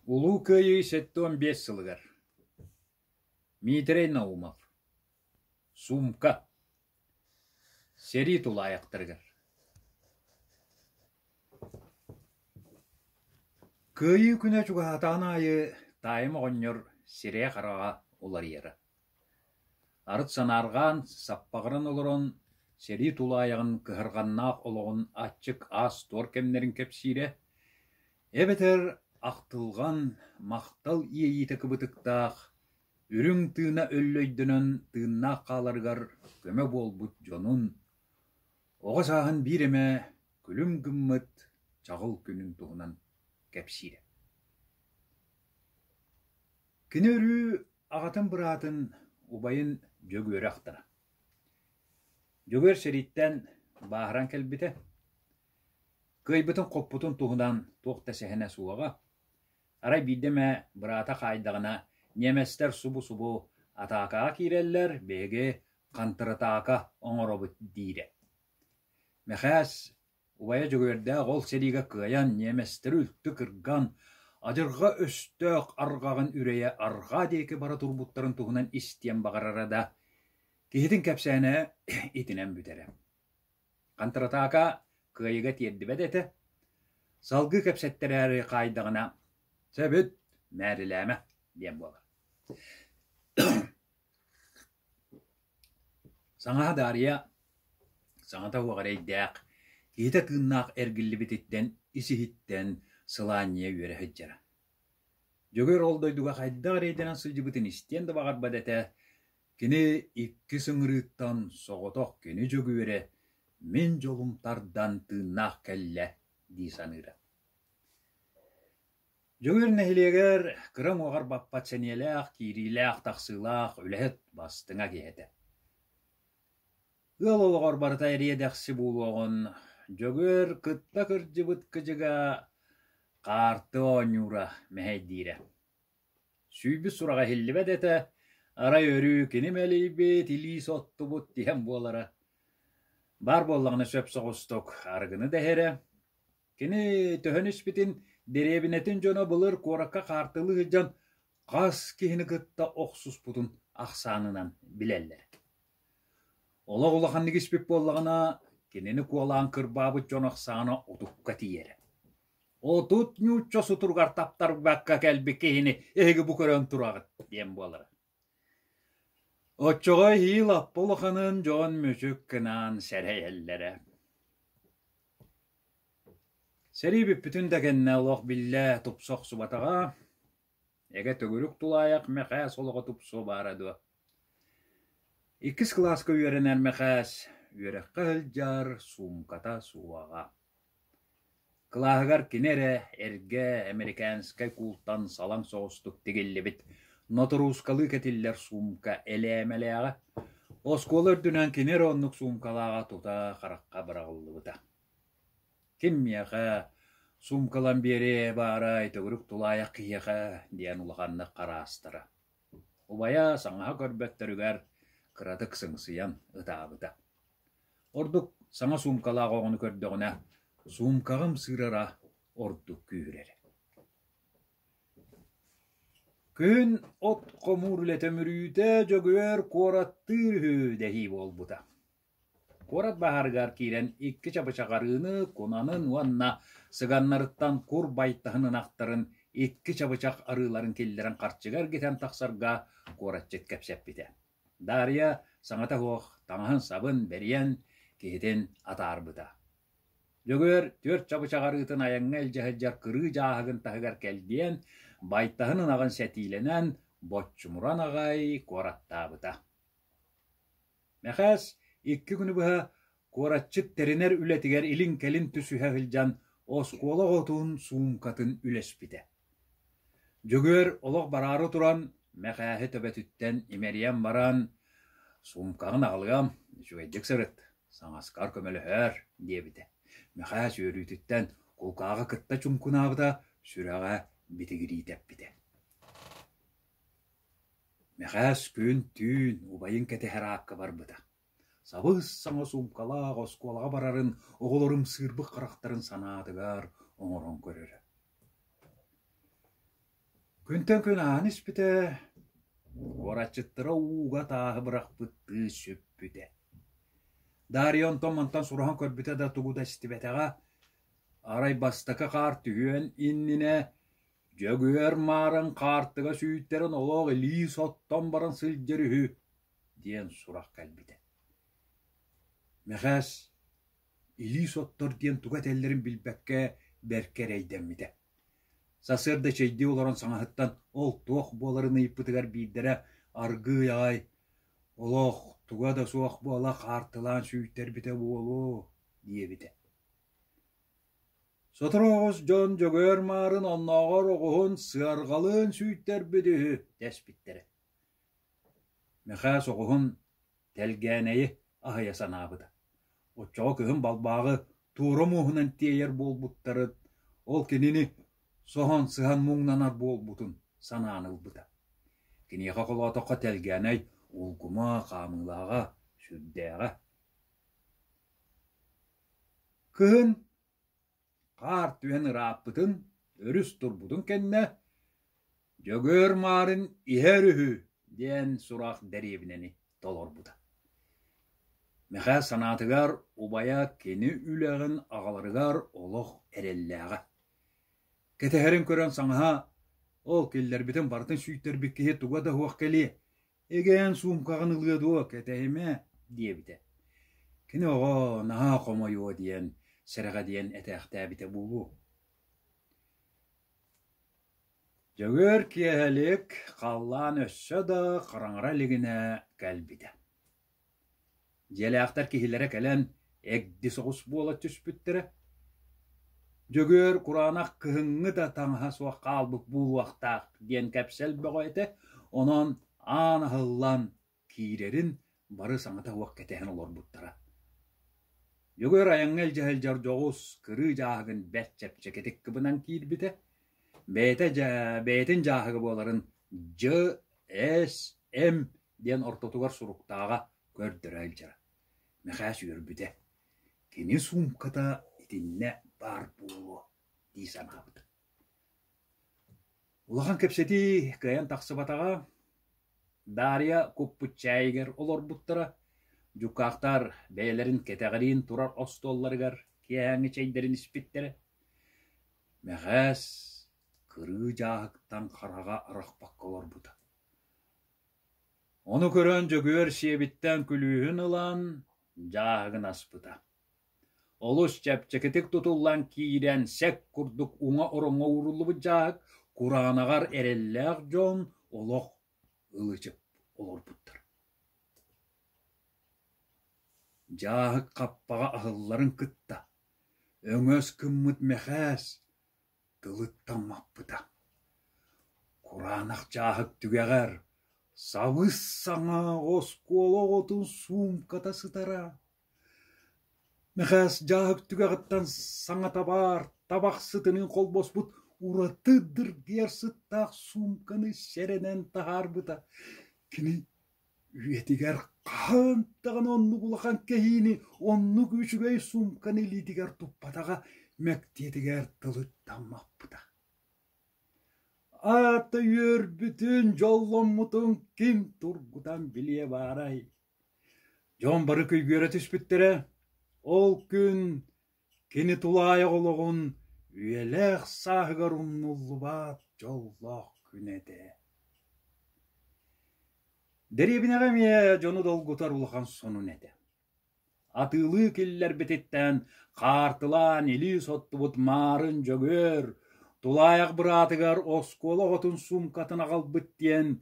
Улуу кыйы 75 сылыгар. Митрей Наумов. Сумка. Сери тулаяқтыргар. Кыйы күнә чугатан айы тайым оғыныр сире қараға олар ері. Арыт санарған саппағырын олырын сери тулаяғын кығырғаннақ олығын атчык ас тор кемнерін кепсире. Эбетер ақтылған мақтал иейті кыбытықтақ, үрің тыына өллөйдінін тыынна қаларғар көмі болбут жонун, оға сағын биреме күлім гыммыт чағыл күнін туғынан кәпсире. Кіне өрі ағатын бұратын убайын жөгөр ақтыра. Жөгөр сериттен бағыран кәлбіті, кыйбытын қоппутын туғынан тоқта сәхіне суаға, арай бидеме бұрата қайдағына неместер субу-субу атақа киреллер беге қантырытақа оңыробыт дейре. Мехәс, убая жөгөрді ғол сериге кыян неместер үлтті кырган, адырға өстөк арғағын үрейе арға дейкі бара турбуттарын туғынан истен бағарарада, кейтін кәпсәне итінен бүтере. Қантырытақа кыйыға тиерді бәдеті, салғы кәпсәттері қайдағына сәбіт мәріләмі дем болар. Саңа дария, саңата оғарай дәқ, кейті тыыннақ әргілі бітеттен, исихіттен сылания үйері хыджара. Жөгөр олдойдуға қайдағар еденен сылжы бұтын істенді бағар бәдеті, кені иккі сыңырыттан соғытоқ кені жөгөрі, мен жолумтардан тыыннақ кәлі дей саныра. Жөгөр нәхилегер кырам оғар баппат сәнеләқ, кириләқ, тақсылақ, үләхет бастыңа кейеті. Ыл олғар барыта әриедәқсі болуғын, жөгөр кытта кыржыбыт кыжыға қарты оңюра мәйдейрі. Сүйбі сұраға хелі бәдеті, арай өрі кенем әлейбет, илі сотты бұт дейін болары. Бар боллағыны сөп соғыстық арғыны дәхері. Кені төхін үспітін деребінетін жона бұлыр қораққа қартылы жан қас кейіні күтті оқсус бұтын ақсанынан біләлер. Олақ олақанны кеспек боллағына кенені куалан кырбабы жон ақсаны отыққа тиері. Отут нючо сұтырғар таптар бәкка кәлбі кейіні әйгі бұқырын тұрағыт дем болары. Отчоға хил апполықанын жон мүшік кынан сәрәйәллері. Сәрі бүппітін дәгенне олық білі тұпсоқ сұбатаға, әге төгірік тұлайық мәқәс олығы тұпсо барады. Иккіс класқа үйерінер мәқәс, үйерек қылжар сумката суаға. Клағығар кенері әрге американскай култан салаң соғыстық тегелі біт, нотарускалы кәтілер сумка әлі-әмәліяға, осколыр дүнен кенер оннық сумкалаға тұта қараққа бірағылы бұта. Кеммияға сумкалан бере барай төгірік тұлая қияға дейін ұлғанны қарастыра. Убая саңаға көрбәттірігер қыратық сыңсыян ұтабыта. Ордық саңа сумкалаға оғыны көрдіғіне сумкағым сырыра ордық күйірері. Күн от қомурлеті мүрүйті жөгөр қораттыр дәхи бол бұта. Корат бағарғар кейрен иккі чабычағарыны конанын уанна сыганнарыттан кор байттағынын ақтарын иккі чабычақ арыларын келдерін қарчығар кетен тақсарға корат жет кәпсеп біте. Дария саңата хоқ таңahın сабын берген кейден атар бұта. Жөгөр төрт чабычағарытын аяңға әлжәхіджар кыры жағығын тағығар кәлден байттағынын ағын сәтиленен ботчумуран ағай коратта бұта. Мәқәс икки күні бұға коратчыт терінер үлетігер илін кәлін түсіхә ғылжан осколық отуын суымкатын үлеспіті. Жөгөр олық барары тұран мәқәхі төбәтіттен имериян баран суымкағын ағылғам жүгейдік сырыт, саңаскар көмелі хөр дебіті. Мәқәс өрітіттен қолқағы кытта чумкунағыда сүрәға бітігірі тәппіті. Мәқәс күн түйін ұбайын кәті әраққа бар бұта. Сабыз саңа сумкалақ осколаға барарын оғылырым сырбық қарақтарын санатығар оңырын көрірі. Күнтен күн аnis бите, орачыттыра уға тағы бірақ бұтты сөп бүте. Дарион томантан сұрахан көрбіте да тұғуда стебетеға, арай бастықы қар түйен инніне, жөгөр марын қартыға сүйіттерін олог лий соттан баран сылдері хүй, ден сұрақ кәлбіте. Мехәс, лий соттар ден тұғат әллерін білбәкке бәркер әйдәмміде. Сасырда чейді оларын саңахыттан ол тоқ боларын ыйппытыгар бейдері арғы яғай. Олох туга да суақ бола қартылан сүйттер бите болу, дие бите. Сотроғыз жон жөгөр марын оннағар оғын сығарғалын сүйттер бите дәс биттері. Мехәс оғын тәлгәнәйі ахая санабыды. Отчоғы күйін балбағы туыры мұхынан тейер бол бұттарыд. Ол кенені соған сыған мұңнанар бол бұтын сананыл бұта. Кенеға қолатыққа тәлгәнәй улгума қамыңлаға сүддәға. Күйін қар түйен ұраппытын өріс тұрбудын кәнне жөгөр марын ихер үхі ден сұрақ дәребінені толор бұта. Меха санатыгар убая кені үләғін ағаларыгар олық әрелләға. Кетехерін көрін саңаға, ол келдер бітін бартын сүйттер біккеге туға да хуақ келе. Еген сумкағын ылғады о кетехеме, дие біте. Кені оға наға қомайуа дейін, сәріға дейін әтәқті әбіте болу. Жөгөр киәлік қаллан өссі да қараңыра лігіне кәлбіте. Желі ақтар кехілері кәлін әкді соғыс бола түспіттірі. Жөгөр Құранақ кыһыңы да таңға суақ қалбық бұл уақтақ ден кәпсәл бөғайты, онан анағылан кейрерін бары саңыта уақ кәтәхін олар бұттыра. Жөгөр аяңғел жәл жар жоғыз кыры жағығын бәт чәпче кетек кібінен кейір біті. Бәйтін жағығы боларын Ж, С, М ден ортотуғар сұруқтаға көрдір әл жара. Мехәс үйір біті. Кені сумката итинне бар болу, дей санабыды. Улахан кепсети каян тақсы батаға, Дария көппіт чайгер олар бұттыра, жүкақтар бәйлерін кетеғарин тұрар остолларығар, кияңы чайдерін іспеттері. Мәғәс кыры жағықтан қараға арақпақ олар бұды. Оны көрін жөгөр себіттен күлүйін ұлан, жағығын аспыда. Олус чәпчекетік тұтылан кейрен сәк күрдік уңа ұрыңа ұрылы бұджақ, Құранағар әрелләқ жон олық ылычып олар бұттыр. Жағы қаппаға ағылларын күтті. Өңөз күмміт мәхәс тылыттан маппыда. Құранақ жағық түгәғар, савыс саңа осколы отын сумката сытара. Мехәс жағық түгәғыттан саңа табар, табақ сытының қол бос бұд, ұратыдыр гер сыттақ сумканы шеренен тағар бұда. Кені үйетігер қантаған онны құлақан кейіні, онны күшігей сумканы лидігер тұппатаға мәктетігер тылыттамақ бұда. Аты үйер бүтін жоллон мұтын кім тұрғыдан біле барай. Жон бары көйгері түспіттірі. Ол күн кені тулайы қолығын үйелек сағығар ұннылы бат жоллақ күнеде. Дәребінеға ме жоны долғытар ұлған сонын еді. Атылы келлер бететтен қартылан елі сотты бұт марын жөгөр, тулайық бұратығар осколы ғотын сумкатын ағал бүттен,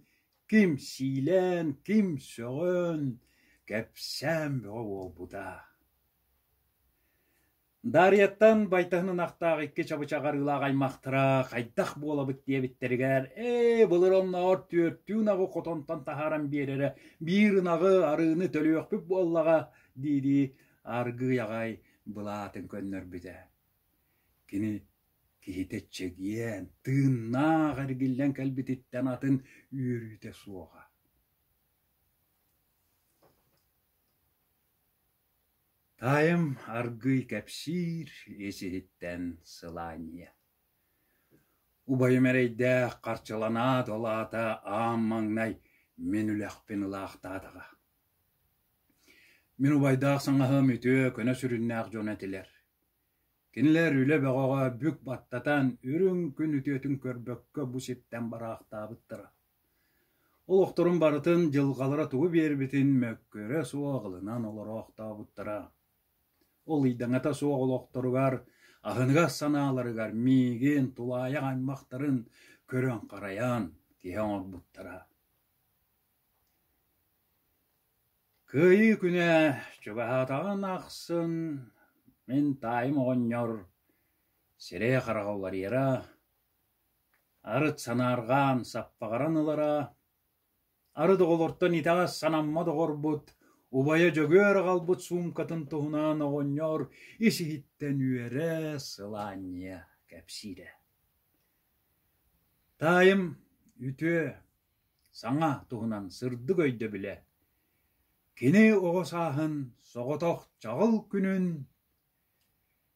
кім силен, кім сөғін, кәпсәм ол бұда. Дарияттан байтағының ақтағы екі чабычағар ұлақ аймақтыра, қайдақ бола бүттие біттергер, бұлыр оннағыр түрттіуін ағы қотонтан тахаран берері, бірін ағы арыны төлі өкпіп боллаға, дейді арғы яғай бұлатын көннер біді. Кені кейтетчеген, тыңнақ әргілден кәлбітеттен атын үйріте суға. Тайым аргый кәпсир есеттен сылания. Убайым әрейді қарчылана долата аммаңнай мен үләқпен ылақтадыға. Мен убайдақ саңағым үті көне сүріннәқ жон әтілер. Кенілер үлі бағаға бүк баттатан үрін күн үтетін көрбөккө бұ септен барақтабыттыра. Ол оқтырын барытын жылғалыра туғы бербетін мөккөрі суағылынан олар оқтабыттыра. Ол идаңата суағыл оқтырығар, ағынға саналарығар миген тулаяқ аймақтарын көрін қараян тиген орбыттыра. Күйі күне жүбағатаған ақсын, мен тайым оғыньор, сере қарағаулар ера, арыт санарған саппағаран ылара, арыды олорттан итағас санаммады ғорбут, убая жөгөр қалбут сумкатын туғынан оғыньор, исігіттен үйері сылания кәпсире. Тайым үті саңа туғынан сырды көйді біле, кене оғысағын соғытоқ жағыл күнін,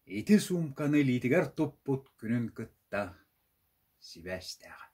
эти сумканы литигер топпут күнін кытта сибәстәға.